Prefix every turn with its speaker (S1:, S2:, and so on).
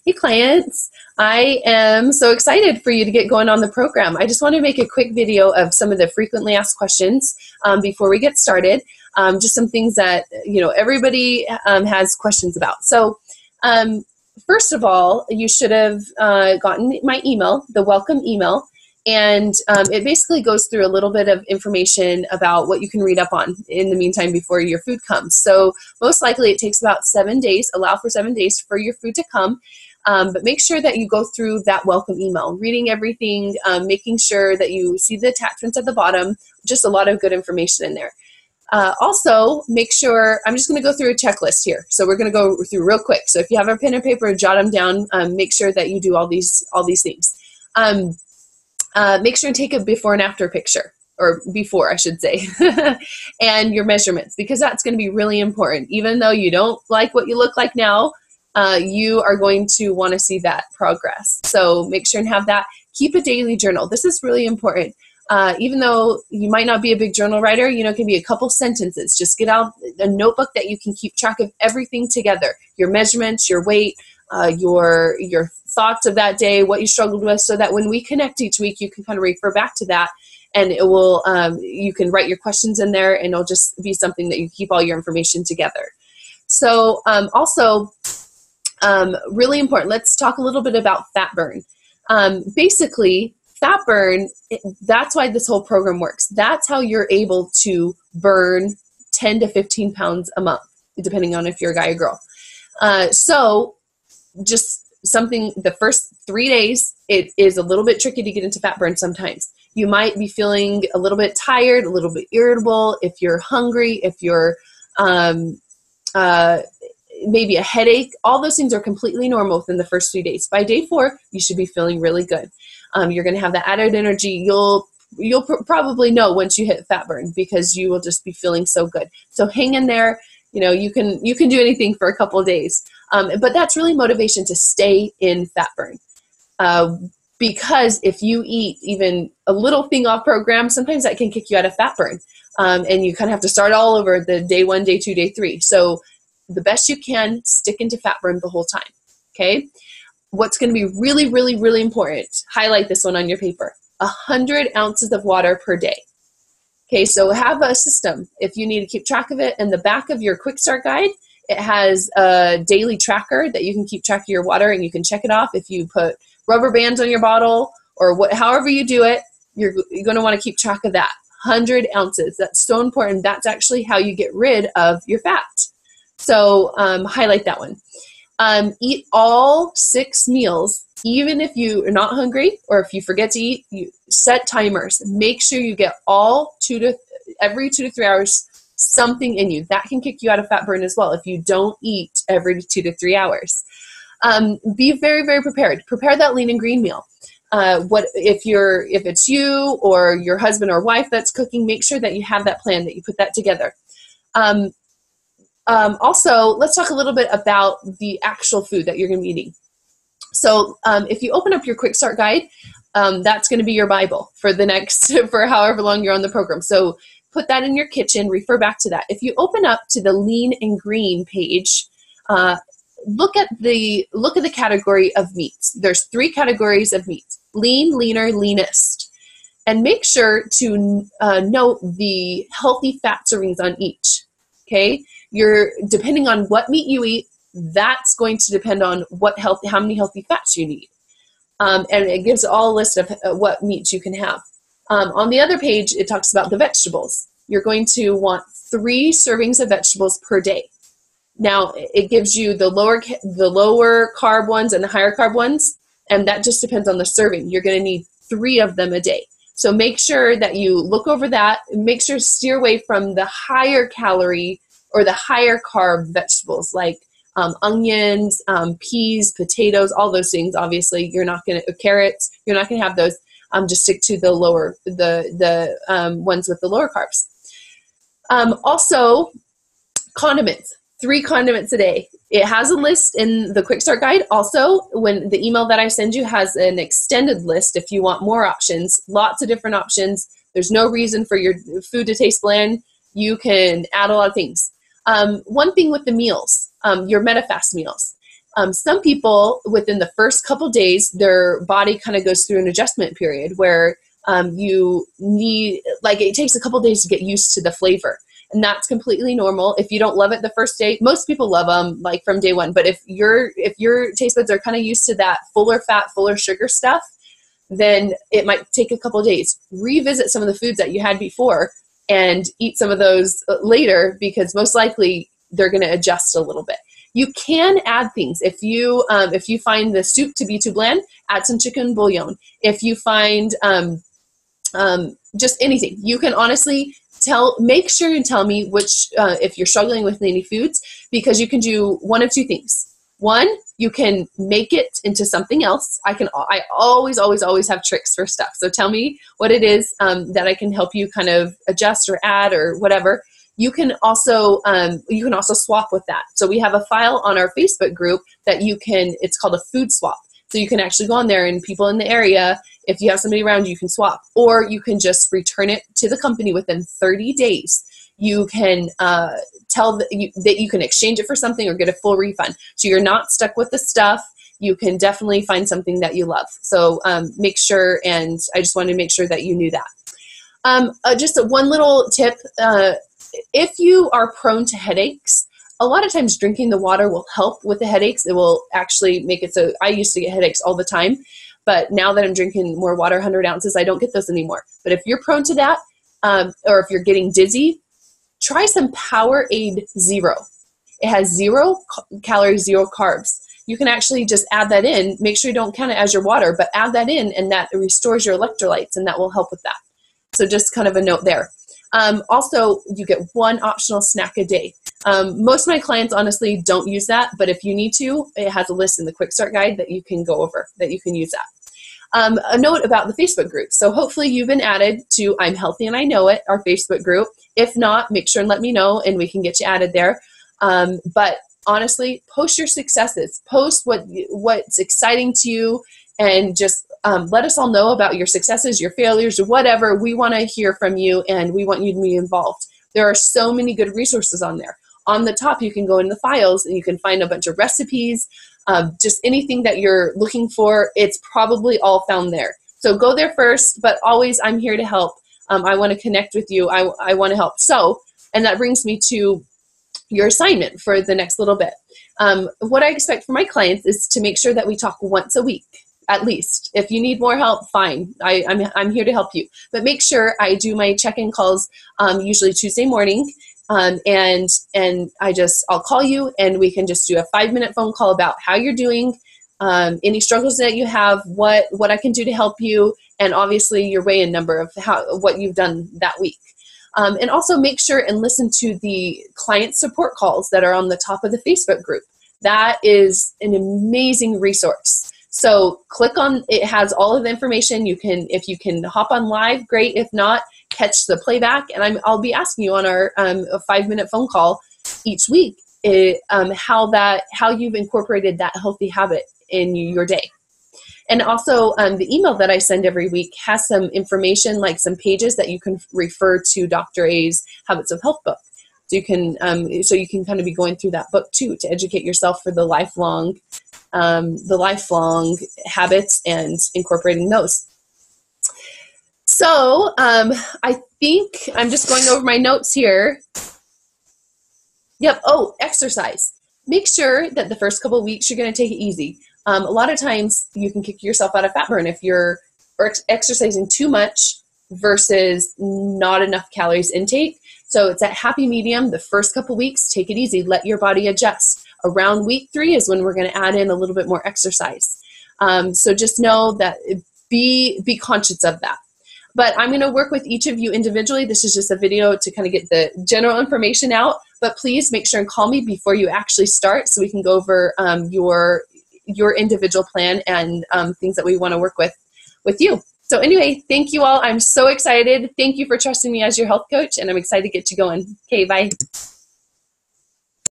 S1: Hey clients, I am so excited for you to get going on the program. I just want to make a quick video of some of the frequently asked questions before we get started. Just some things that everybody has questions about. So first of all, you should have gotten my email, the welcome email. And it basically goes through a little bit of information about what you can read up on in the meantime before your food comes. So most likely it takes about 7 days, allow for 7 days for your food to come. But make sure that you go through that welcome email, reading everything, making sure that you see the attachments at the bottom, just a lot of good information in there. Also, make sure, I'm just going to go through a checklist here. So we're going to go through real quick. So if you have a pen and paper, jot them down, make sure that you do all these things. Make sure to take a before and after picture, or before, I should say, and your measurements, because that's going to be really important. Even though you don't like what you look like now, you are going to want to see that progress. So make sure and have that. Keep a daily journal. This is really important. Even though you might not be a big journal writer, it can be a couple sentences. Just get out a notebook that you can keep track of everything together, your measurements, your weight, your thoughts of that day, what you struggled with, so that when we connect each week, you can kind of refer back to that, and it will, you can write your questions in there, and it'll just be something that you keep all your information together. So also, really important, let's talk a little bit about fat burn. Basically, fat burn, that's why this whole program works. That's how you're able to burn 10 to 15 pounds a month, depending on if you're a guy or girl. So just something, the first 3 days, it is a little bit tricky to get into fat burn sometimes. You might be feeling a little bit tired, a little bit irritable, if you're hungry, if you're maybe a headache. All those things are completely normal within the first 3 days. By day 4, you should be feeling really good. You're going to have that added energy. You'll probably know once you hit fat burn, because you will just be feeling so good. So hang in there. You can do anything for a couple of days. But that's really motivation to stay in fat burn. Because if you eat even a little thing off program, sometimes that can kick you out of fat burn. And you kind of have to start all over the day 1, day 2, day 3. So the best you can, stick into fat burn the whole time. Okay? What's going to be really, really, really important, highlight this one on your paper, 100 ounces of water per day. Okay, so have a system. If you need to keep track of it, in the back of your quick start guide, it has a daily tracker that you can keep track of your water, and you can check it off. If you put rubber bands on your bottle, or however you do it, you're going to want to keep track of that. 100 ounces. That's so important. That's actually how you get rid of your fat. So highlight that one. Eat all 6 meals, even if you are not hungry or if you forget to eat. You set timers. Make sure you get all every 2 to 3 hours something in you. That can kick you out of fat burn as well if you don't eat every 2 to 3 hours. Be very, very prepared. Prepare that lean and green meal. If it's you or your husband or wife that's cooking, make sure that you have that plan, that you put that together. Also, let's talk a little bit about the actual food that you're going to be eating. So if you open up your quick start guide, that's going to be your Bible for for however long you're on the program. So put that in your kitchen, refer back to that. If you open up to the lean and green page, look at the category of meats. There's 3 categories of meats: lean, leaner, leanest. And make sure to note the healthy fat servings on each. Okay? Depending on what meat you eat, that's going to depend on how many healthy fats you need. And it gives all a list of what meats you can have. On the other page, it talks about the vegetables. You're going to want 3 servings of vegetables per day. Now, it gives you the lower carb ones and the higher carb ones, and that just depends on the serving. You're going to need 3 of them a day. So make sure that you look over that. Make sure to steer away from the higher calorie or the higher carb vegetables like onions, peas, potatoes, all those things. Obviously, carrots, you're not going to have those. Just stick to the ones with the lower carbs. Also, condiments. 3 condiments a day. It has a list in the Quick Start Guide. Also, when the email that I send you has an extended list if you want more options, lots of different options. There's no reason for your food to taste bland. You can add a lot of things. One thing with the meals, your MetaFast meals. Some people, within the first couple days, their body kind of goes through an adjustment period where you need, like, it takes a couple days to get used to the flavor. And that's completely normal. If you don't love it the first day, most people love them like from day one. But if your taste buds are kind of used to that fuller fat, fuller sugar stuff, then it might take a couple days. Revisit some of the foods that you had before and eat some of those later, because most likely they're going to adjust a little bit. You can add things. If you find the soup to be too bland, add some chicken bouillon. If you find just anything, you can honestly make sure and tell me which, if you're struggling with any foods, because you can do one of two things. One, you can make it into something else. I always have tricks for stuff. So tell me what it is that I can help you kind of adjust or add or whatever. You can also swap with that. So we have a file on our Facebook group that it's called a food swap. So you can actually go on there, and people in the area, if you have somebody around, you can swap, or you can just return it to the company within 30 days. You can tell that you can exchange it for something or get a full refund. So you're not stuck with the stuff. You can definitely find something that you love. So make sure, and I just wanted to make sure that you knew that. Just one little tip. If you are prone to headaches, a lot of times drinking the water will help with the headaches. It will actually make it so I used to get headaches all the time, but now that I'm drinking more water, 100 ounces, I don't get those anymore. But if you're prone to that, or if you're getting dizzy, try some Powerade Zero. It has 0 calories, 0 carbs. You can actually just add that in. Make sure you don't count it as your water, but add that in, and that restores your electrolytes, and that will help with that. So just kind of a note there. Also, you get 1 optional snack a day. Most of my clients honestly don't use that, but if you need to, it has a list in the Quick Start Guide that you can go over, that you can use that. A note about the Facebook group. So hopefully you've been added to I'm Healthy and I Know It, our Facebook group. If not, make sure and let me know, and we can get you added there. But honestly, post your successes. Post what's exciting to you, and just let us all know about your successes, your failures, or whatever. We want to hear from you, and we want you to be involved. There are so many good resources on there. On the top, you can go in the files, and you can find a bunch of recipes, just anything that you're looking for. It's probably all found there. So go there first, but always, I'm here to help. I want to connect with you. I want to help. So, and that brings me to your assignment for the next little bit. What I expect from my clients is to make sure that we talk once a week, at least. If you need more help, fine. I'm here to help you. But make sure I do my check-in calls usually Tuesday morning. And I'll call you, and we can just do a 5-minute phone call about how you're doing, any struggles that you have, what I can do to help you, and obviously your weigh-in number of what you've done that week. And also make sure and listen to the client support calls that are on the top of the Facebook group. That is an amazing resource. So click on, it has all of the information. If you can hop on live, great. If not, catch the playback, and I'll be asking you on our a 5-minute phone call each week how you've incorporated that healthy habit in your day. And also the email that I send every week has some information, like some pages that you can refer to Dr. A's Habits of Health book. So you can kind of be going through that book too, to educate yourself for the lifelong habits and incorporating those. So I think I'm just going over my notes here. Yep. Oh, exercise. Make sure that the first couple of weeks you're going to take it easy. A lot of times you can kick yourself out of fat burn if you're exercising too much versus not enough calories intake. So it's that happy medium. The first couple of weeks, take it easy. Let your body adjust. Around week 3 is when we're going to add in a little bit more exercise. So just know that, be conscious of that. But I'm going to work with each of you individually. This is just a video to kind of get the general information out. But please make sure and call me before you actually start, so we can go over your individual plan and things that we want to work with you. So anyway, thank you all. I'm so excited. Thank you for trusting me as your health coach, and I'm excited to get you going. Okay, bye.